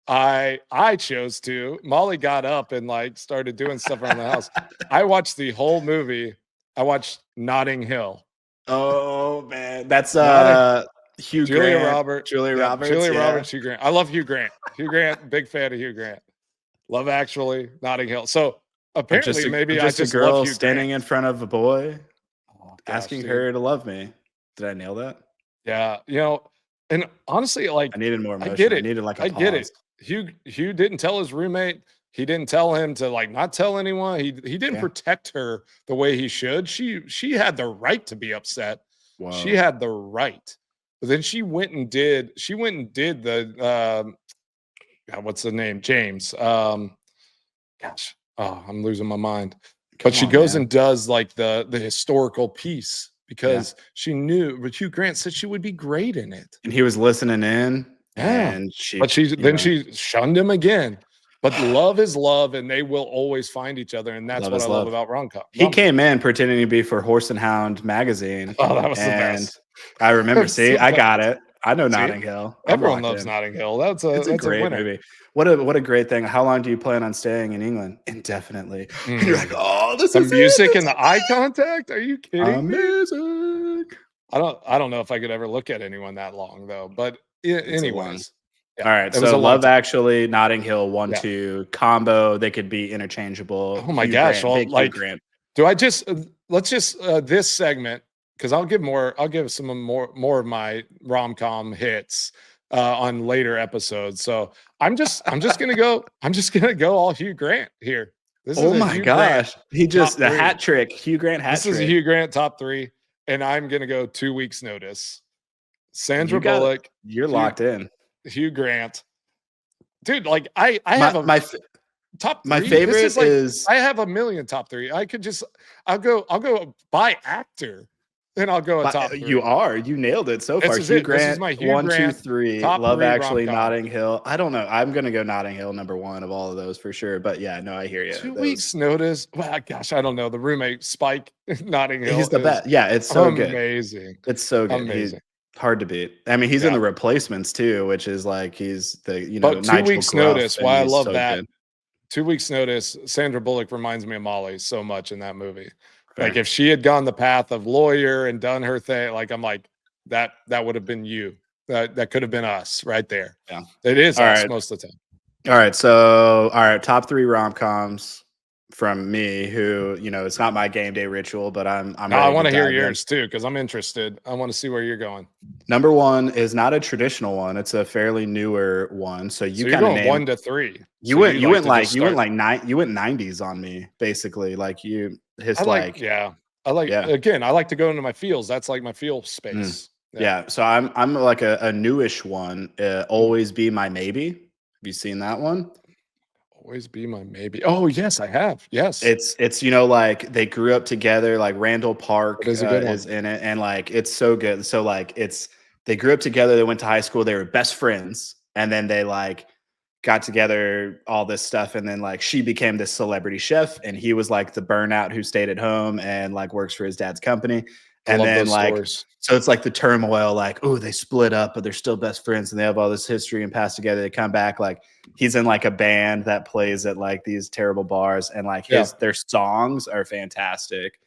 I chose to. Molly got up and like started doing stuff around the house. I watched the whole movie. I watched Notting Hill. Oh man, that's Notting Hugh Julia Grant, Robert. Julia Yeah, Roberts. Julia Yeah, Roberts, Hugh Grant. I love Hugh Grant. Hugh Grant, big fan of Hugh Grant. Love Actually, Notting Hill. So apparently, I'm maybe I just a just love girl Hugh Grant. standing in front of a boy, Oh gosh, asking dude. her to love me. Did I nail that? Yeah, and honestly, I like, needed more I get emotion. I it. needed like a I get pause. it. Hugh didn't tell his roommate. He didn't tell him to like not tell anyone. He didn't Yeah. protect her the way he should. She had the right to be upset. She Whoa. had the right. But then she went and did the God, what's the name? James. Gosh. Oh, I'm losing my mind. But Come she on, goes man. and does like the historical piece Yeah. because she knew, but Hugh Grant said she would be great in it. And he was listening in, Yeah. and But she, she shunned him again. But love is love, and they will always find each other, and that's love what I is love love. about rom-com He rom-coms. came in pretending to be for Horse and Hound magazine, Oh, that was the and best. I That remember. was See, the I got best. it. I know See? Notting Hill. I'm Everyone locked loves in. Notting Hill. That's a It's a that's a great winner. movie. What a great thing. How long do you plan on staying in England? Indefinitely. And you're like, Mm. oh, this The is it. music This and the eye contact? Are you is kidding me? amazing. I don't know if I could ever look at anyone that long though, but It's a long. anyways. All Yeah, right. it was So a long Love time. Actually, Notting Hill, one, Yeah. two, combo. They could be interchangeable. Oh my Hugh gosh. Grant, Well, big Hugh like, Grant. do I just let's just this segment because I'll give some more of my rom-com hits on later episodes. So I'm just gonna go all Hugh Grant here. This is Oh a my Hugh Grant gosh. He just top the three. hat trick. Hugh Grant hat This is a trick. Hugh Grant top three, and I'm gonna go 2 weeks notice. You Sandra got it. Bullock, You're Hugh locked in. Hugh Grant. Dude, like I My have a my top my three. This favorite is like is I have a million top three. I'll go by actor, then I'll go a top you three. are. You nailed it so This far. is Hugh it. This is Grant, my Hugh one, two, Grant three. top Love three Actually, rom-com. Notting Hill. I don't know. I'm gonna go Notting Hill number one of all of those for sure. But yeah, no, I hear you. 2 weeks notice. Well, gosh, I don't know. The roommate Spike Notting Hill He's the is best. Yeah, it's so good. amazing. It's so good. Amazing. Hard to beat. I mean, he's in Yeah. The Replacements too, which is like he's the But 2 Nigel weeks Gruff, notice, and why I he's love so that good. 2 weeks notice, Sandra Bullock reminds me of Molly so much in that movie. Like, Fair. if she had gone the path of lawyer and done her thing, like, I'm like, that would have been you. That could have been us right there. Yeah. It is All us right. most of the time. All right. So, all right, top 3 rom-coms from me, who, it's not my game day ritual, but I'm Now I ready to wanna hear dive in. yours too, because 'cause I'm interested. I wanna see where you're going. Number 1 is not a traditional one. It's a fairly newer one. So you So you're kind of going named 1 to 3. you So went you you like went to just like you went start like 90s on me, basically. Like you I his like like yeah. I like yeah. again, I like to go into my feels. That's like my feel Mm. space. Yeah. Yeah. So I'm like a newish one. Mm. Always Be My Maybe. Have you seen that one? Always be my maybe. Oh, yes, I have. Yes. It's like they grew up together, like Randall It Park is a good is one. in it, and like it's so good. So like it's they grew up together, they went to high school, they were best friends, and then they like got together, all this stuff, and then like she became this celebrity chef, and he was like the burnout who stayed at home and like works for his dad's company. I And love then those like stories. so it's like the turmoil, like, oh, they split up, but they're still best friends and they have all this history and past together. They come back, like he's in like a band that plays at like these terrible bars, and like Yeah. their songs are fantastic.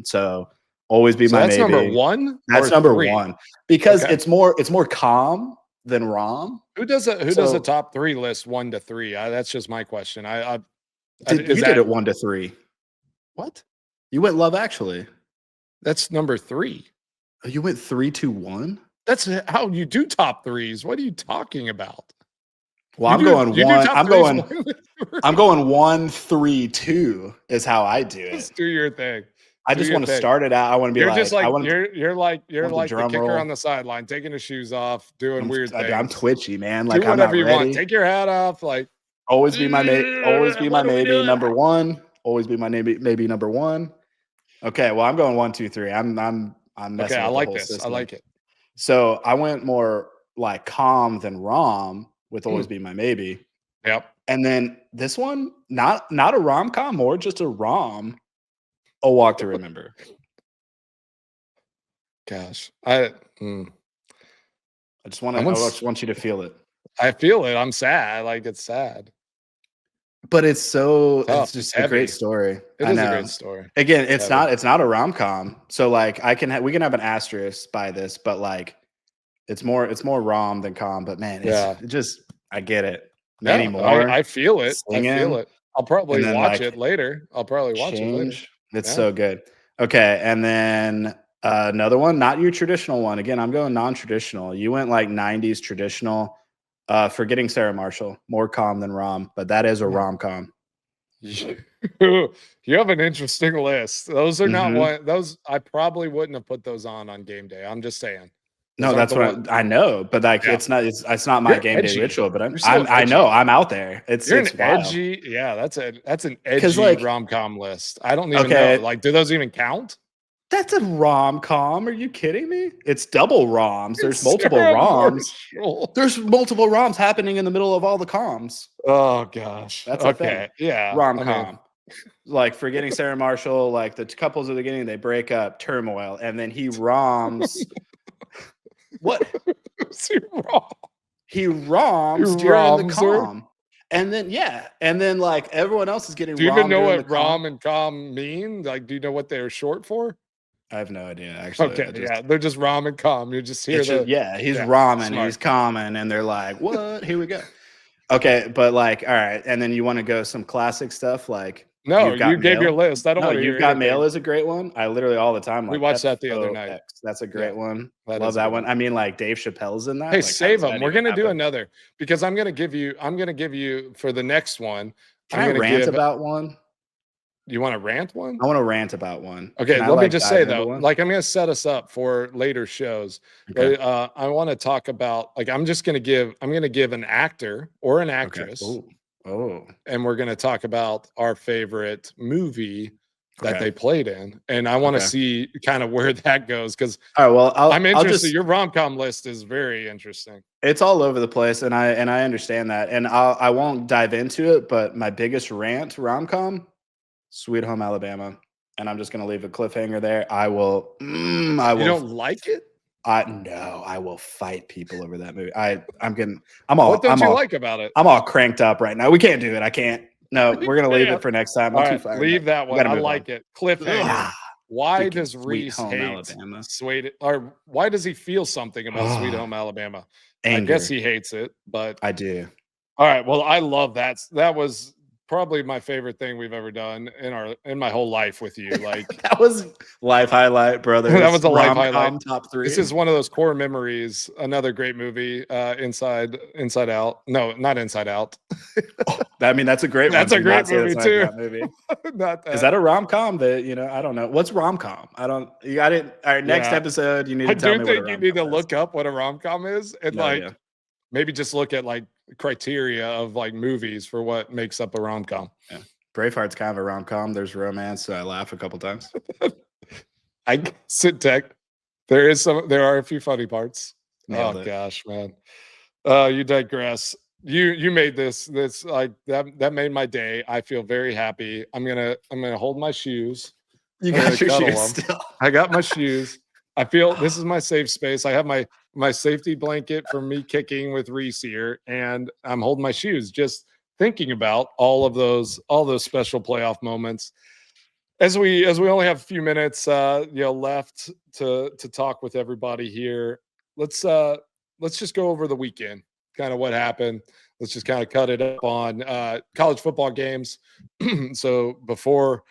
So Always Be So My that's number Maybe. 1 That's or number 3? one because Okay. it's more calm than rom. Who does a So top 3 list 1 to 3? That's just my question. Is you did that it 1 to 3. what? You went Love Actually. That's number 3. Oh, you went 3, 2, 1. That's how you do top 3s. What are you talking about? Well, You do top 3s 1 to 3. I'm going 1, 3, 2 is how I do it. Just do your thing. I Do just your want to thing. start it out. I want to be You're just like, like you're want the like the drum kicker on roll. the sideline, taking his shoes off, doing weird I'm things. twitchy, man. Do Like I'm whatever not you want. ready. Take your hat off, like, Always be my what are we maybe doing? number one. Always be my maybe number one. Okay, well, I'm going 1, 2, 3. I'm Okay, messing I with the like whole this. I system. like it. So I went more like calm than rom with Always Mm, Be My Maybe. yep. And then this one, not a rom-com, more just a rom, A Walk to Remember. Gosh, I that one's just want you to feel it. I feel it. I'm sad. Like, it's sad. But it's Tough. It's just a great heavy. story. It I is a know. great story. Again, It's heavy. it's not a rom-com. So like we can have an asterisk by this, but like it's more rom than com, but man, Yeah. it just I get it. Manny Yeah, Moore I feel it. I feel singing it. I'll and probably then watch like it later. I'll probably watch it later. change. It's Yeah. so good. Okay, and then another one, not your traditional one. Again, I'm going non-traditional. You went like 90s traditional. Forgetting Sarah Marshall, more calm than rom, but that is a Mm. rom-com. You have an interesting list. Those are not Mhm. one those I probably wouldn't have put those on game day. I'm just saying. Those No, aren't that's the one. what I know, but like Yeah. it's not my You're game day edgy. ritual, but You're so I know edgy. I'm out there. You're an It's wild. edgy yeah, that's an 'Cause edgy like rom-com list. I don't even know. okay, Like, do those even count? that's a rom-com. Are you kidding me? It's double roms. There's It's multiple Sarah roms. Marshall. There's multiple roms happening in the middle of all the coms. Oh gosh. That's a thing. Okay. Yeah. I mean, Rom-com. Like Forgetting Sarah Marshall, like the couples at the beginning, they break up, turmoil, and then he roms. What? is he wrong? He roms He during the roms her? com. And then and then like everyone else is getting Do you even rom know during the what com. rom and com mean? Like, do you know what they're short for? I have no idea actually. Okay, yeah, they're just rom and com. You just hear It's just the yeah, he's yeah, ramen and smart. he's common, and they're like, "What? Here we go." Okay, but like, all right, and then you want to go some classic stuff like No, You've you Got gave your Mail. list. I don't No, want to You've hear Got Mail anything. is a great one. I literally all the time We like watched that the other night. FOX. That's a Yeah, great one. that Love is a that good one. one. I mean, like Dave Chappelle's in that. Hey, Like, how save does them. that We're even gonna do happen? another because I'm gonna give you for the next one. Can I'm I gonna rant give about one? you want to rant one? I want to rant about one. Okay, Can I let me like just dive say into though, one? like I'm gonna set us up for later shows. Okay. I want to talk about like I'm gonna give an actor or an Okay. actress, Oh. and we're gonna talk about our favorite movie that Okay. they played in. And I want to Okay. see kind of where that goes because All right. Well, I'm I'll interested. just Your rom-com list is very interesting. it's all over the place, and I understand that, and I won't dive into it. But my biggest rant rom-com, Sweet Home Alabama, and I'm just gonna leave a cliffhanger there. I will. I You will. don't like it? No, I will fight people over that movie. I'm What don't you like about it? all cranked up right now. We can't do it. I can't. No, we're gonna leave Yeah. it for next time. All I'm too right, fired up. leave that We one. gotta I move on. like it. Cliffhanger. Ugh, Why freaking does Sweet Reese Home hate Alabama. or why does he feel something about Sweet Ah, Home Alabama? I guess anger. he hates it, but I do. all right. Well, I love that. That was probably my favorite thing we've ever done in my whole life with you. Like That was life highlight, that brothers. was a life highlight. Rom-com top This 3. is one of those core memories. Another great movie, Inside Out. No, not Inside Out. I mean, that's a great one. That's a Do not great say movie that's not a too. great movie. Not Is that. that a rom-com that, I don't know. What's rom-com? I don't you I didn't all right, next Yeah. episode, you need I to tell do me what a think you need to rom-com is. look up what a rom-com is and No like idea. maybe just look at like criteria of like movies for what makes up a rom-com. Yeah. Braveheart's kind of a rom-com. There's romance, so I laugh a couple times. I sit tech. There are a few funny parts. Nailed Oh it. gosh, man. You digress. You made this like that made my day. I feel very happy. I'm gonna hold my shoes. You I'm gonna got your cuddle shoes 'em. still. I got my shoes. I feel this is my safe space. I have my safety blanket from me kicking with Reese here, and I'm holding my shoes, just thinking about all those special playoff moments. As we only have a few minutes left to talk with everybody here, let's just go over the weekend, kind of what happened. Let's just kind of cut it up on college football games. So before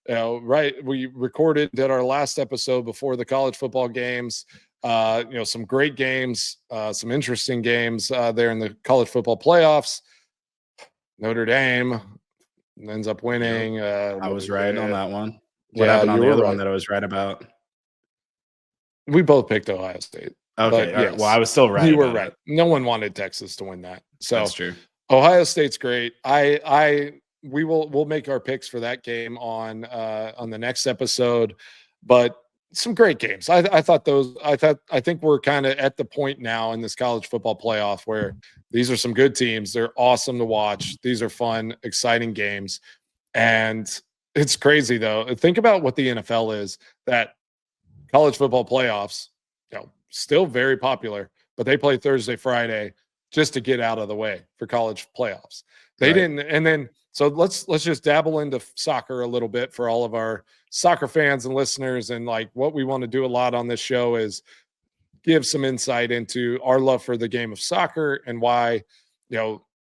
right, we did our last episode before the college football games. Some great games, some interesting games there in the college football playoffs. Notre Dame ends up winning. I was right on that one. What Yeah, happened on you the were other one right. that I was right about? We both picked Ohio State. Okay, But all right. Well, yes, I was still right you were about right. it. No one wanted Texas to win that. So That's true. Ohio State's great. We'll make our picks for that game on the next episode. But some great games. I think we're kind of at the point now in this college football playoff where these are some good teams. They're awesome to watch. These are fun, exciting games. And it's crazy though. Think about what the NFL is, that college football playoffs, still very popular, but they play Thursday, Friday just to get out of the way for college playoffs. They Right. didn't, and then so let's just dabble into soccer a little bit for all of our soccer fans and listeners. And like what we want to do a lot on this show is give some insight into our love for the game of soccer and why,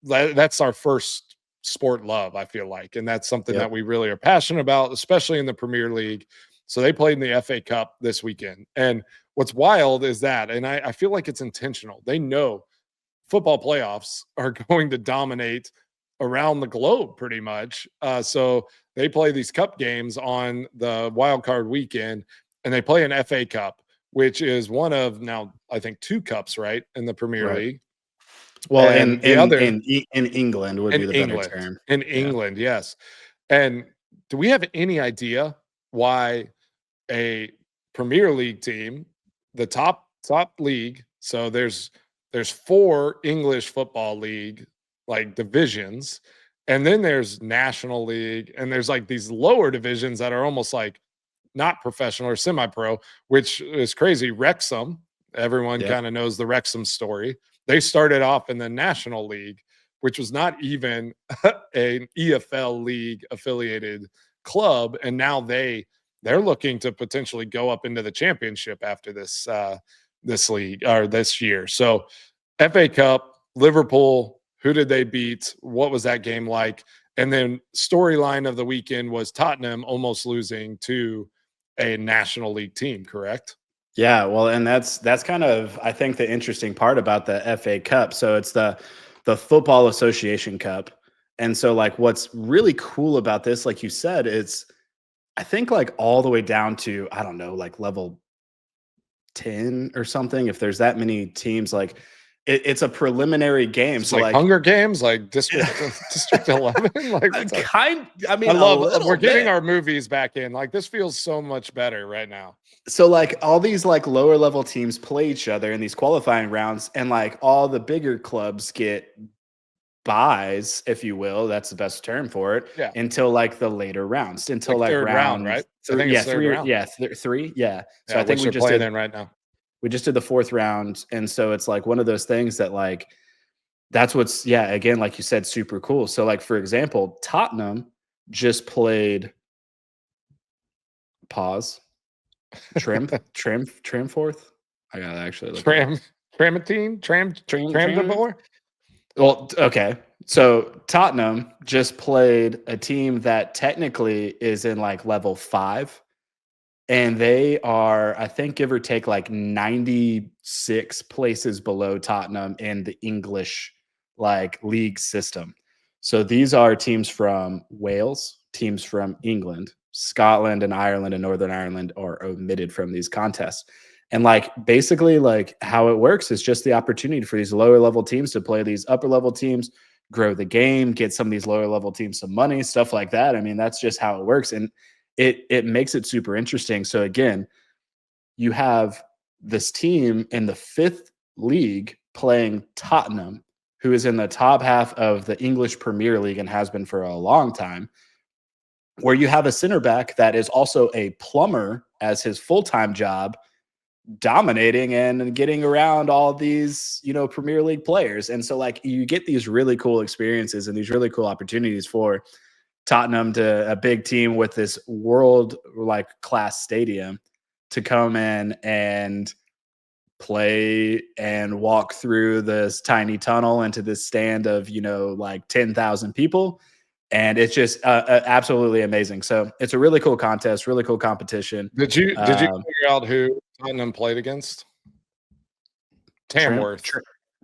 that's our first sport love, I feel like. And that's something Yep. that we really are passionate about, especially in the Premier League. So they played in the FA Cup this weekend. And what's wild is that, and I feel like it's intentional. They know football playoffs are going to dominate around the globe pretty much. So they play these cup games on the wild card weekend, and they play an FA Cup, which is one of now I think 2 cups, right, in the Premier Right. League. Well, And the other in England would be the better term. in Yeah. England, yes. And do we have any idea why a Premier League team, the top league, so there's 4 English football league like divisions, and then there's National League, and there's like these lower divisions that are almost like not professional or semi-pro, which is crazy. Wrexham, everyone Yep. kind of knows the Wrexham story. They started off in the National League, which was not even an EFL league affiliated club, and now they're looking to potentially go up into the championship after this league or this year. So FA Cup, Liverpool, who did they beat? What was that game like? And then storyline of the weekend was Tottenham almost losing to a National League team, correct? Yeah, well, and that's kind of I think the interesting part about the FA Cup. So it's the Football Association Cup. And so like what's really cool about this, like you said, it's I think like all the way down to, I don't know, like level 10 or something. If there's that many teams, like it's a preliminary game. It's So like Hunger Games, like District 11. Like what's up? I mean, I love a little we're getting bit. our movies back in. Like this feels so much better right now. So like all these like lower level teams play each other in these qualifying rounds, and like all the bigger clubs get buys, if you will. That's the best term for it. Yeah. Until like the later rounds, until Like like third round, right? I think it's third round. three. Yeah. So Yeah, I think which we they're just playing did in right now. We just did the 4th round, and so it's like one of those things that like that's what's again, like you said, super cool. So like for example, Tottenham just played pause trim fourth. I gotta actually look it up. Tramatine? Tram de Tram. boer? Well, okay. So Tottenham just played a team that technically is in like level 5, and they are, I think, give or take, like 96 places below Tottenham in the English like league system. So these are teams from Wales, teams from England, Scotland, and Ireland, and Northern Ireland are omitted from these contests. And like basically, like how it works is just the opportunity for these lower level teams to play these upper level teams, grow the game, get some of these lower level teams some money, stuff like that. I mean, that's just how it works. And it makes it super interesting. So again, you have this team in the 5th league playing Tottenham, who is in the top half of the English Premier League and has been for a long time, where you have a center back that is also a plumber as his full-time job, dominating and getting around all these, Premier League players. And so like you get these really cool experiences and these really cool opportunities for Tottenham, to a big team with this world like class stadium, to come in and play and walk through this tiny tunnel into this stand of, like 10,000 people. And it's just absolutely amazing. So it's a really cool contest, really cool competition. Did you figure out who Tottenham played against? Tamworth.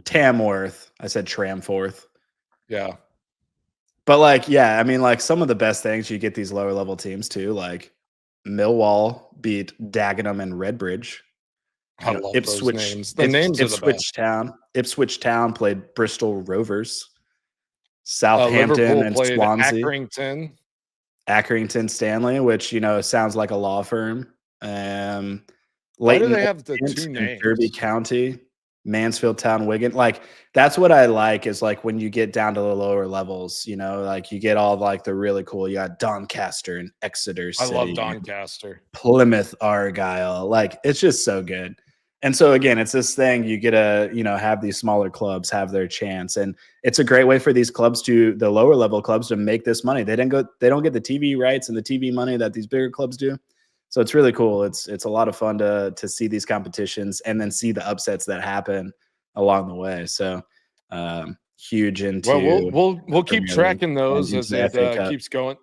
Tamworth. I said Tramforth. Yeah. But like, yeah, I mean, like some of the best things, you get these lower level teams too. Like Millwall beat Dagenham and Redbridge. I love those names. The names are the best. Ipswich Town played Bristol Rovers. Southampton Liverpool and played Swansea. Accrington. Stanley, which sounds like a law firm. Why do they have the two names? Derby County, Mansfield Town, Wigan. Like that's what I like, is like when you get down to the lower levels, like you get all like the really cool. You got Doncaster and Exeter City. I love Doncaster. Plymouth Argyle. Like it's just so good. And so again, it's this thing, you get to, have these smaller clubs have their chance. And it's a great way for these clubs, the lower level clubs, to make this money. They don't get the TV rights and the TV money that these bigger clubs do. So it's really cool. It's a lot of fun to see these competitions and then see the upsets that happen along the way. So huge into. Well, we'll keep tracking those as it keeps going.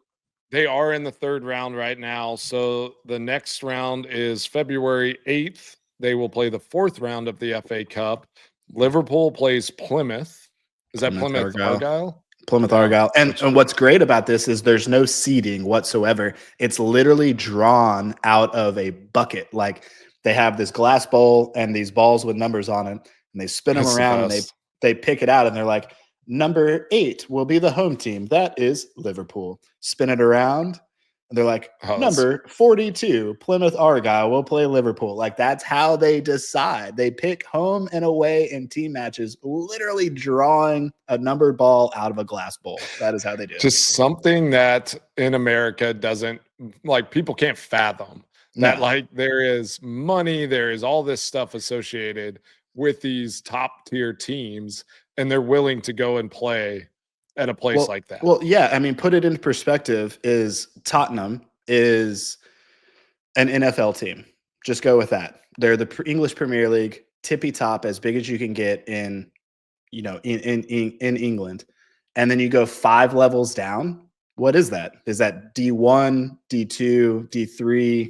They are in the 3rd round right now. So the next round is February 8th. They will play the 4th round of the FA Cup. Liverpool plays Plymouth. Is that Plymouth Argyle? Plymouth Argyle. And what's great about this is there's no seeding whatsoever. It's literally drawn out of a bucket. Like they have this glass bowl and these balls with numbers on it, and they spin them around and they pick it out, and they're like, number 8 will be the home team. That is Liverpool. Spin it around, and they're like, number 42, Plymouth Argyle will play Liverpool. Like that's how they decide. They pick home and away in team matches, literally drawing a numbered ball out of a glass bowl. That is how they do it. Just something that in America doesn't, like, people can't fathom. That like there is money, there is all this stuff associated with these top tier teams, and they're willing to go and play at a place like that. Well, yeah. I mean, put it into perspective, is Tottenham is an NFL team. Just go with that. They're the English Premier League, tippy top, as big as you can get in England. And then you go 5 levels down. What is that? Is that D1, D2, D3,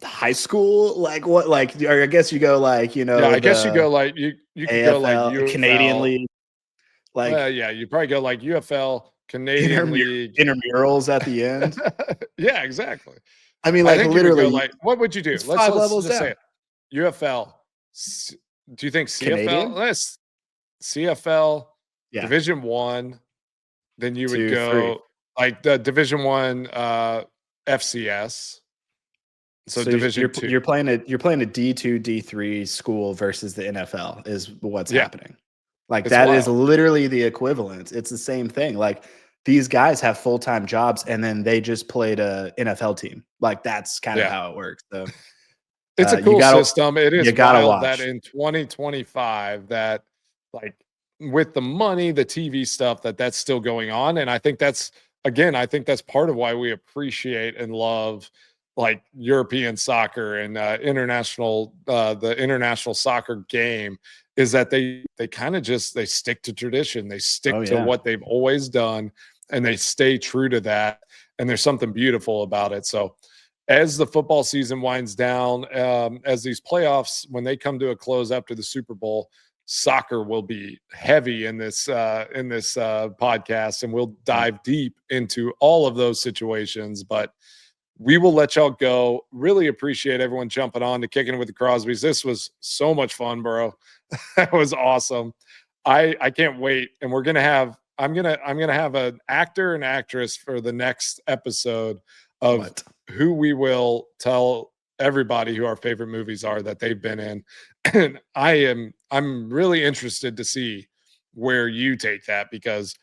high school? Like what? Like, or I guess you go like, I guess you go like you could AFL, go like UFL, Canadian League. Like, yeah, you probably go like UFL, Canadian League, intramurals at the end. Yeah, exactly. I mean, like literally, like, what would you do? Let's just say it. UFL. Do you think CFL? Let's CFL, Division 1. Then you would go like the Division 1 FCS. So Division 2. You're playing a D2, D3 school versus the NFL is what's happening. Like it's that wild. Is literally the equivalent. It's the same thing. Like these guys have full-time jobs and then they just played a NFL team. Like that's kind of how it works. So It's a You cool gotta system. It you is gotta wild that watch. in 2025 that, like, with the money, the TV stuff, that's still going on, and I think that's again, I think that's part of why we appreciate and love, like, European soccer and, the international soccer game is that they kinda just they stick to tradition. They Oh stick to yeah. what they've always done, and they stay true to that, and there's something beautiful about it, so as the football season winds down, as these playoffs, when they come to a close after the Super Bowl, soccer will be heavy in this podcast, and we'll Mm. dive deep into all of those situations. But we will let y'all go. Really appreciate everyone jumping on to Kicking with the Crosbys. This was so much fun, bro. That was awesome. I can't wait, and we're gonna have I'm gonna have an actor and actress for the next episode of What? who we will tell everybody who our favorite movies are that they've been in. And I'm really interested to see where you take that because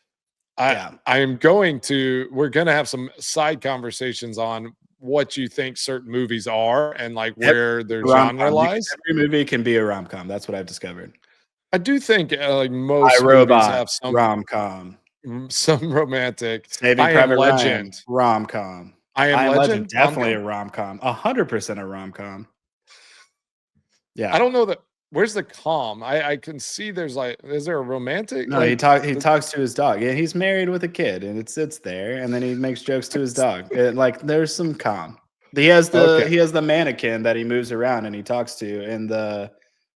Yeah. we're gonna have some side conversations on what you think certain movies are and like Every where their genre rom-com. lies. Every movie can be a rom-com. That's what I've discovered. I do think like I, most movies Robot, have rom-com. some romantic. Saving I Am Private Ryan, Legend. rom-com. I Am I Am Legend, Legend, definitely rom-com. a rom-com. 100% a rom-com. I Yeah. don't know that where's the calm? I can see there's like is there a romantic No, he like talk he the talks to his dog. Yeah, he's married with a kid, and it sits there, and then he makes jokes to his dog. Like there's some calm. okay. He has the mannequin that he moves around and he talks to in the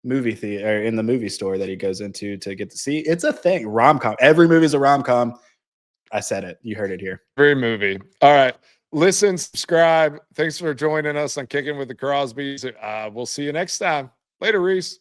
movie theater or in the movie store that he goes into to get to see. It's a thing. Rom-com. Every movie is a rom-com. I said it. You heard it here. Every movie. All right. Listen, subscribe. Thanks for joining us on Kicking with the Crosbys. We'll see you next time. Later, Reese.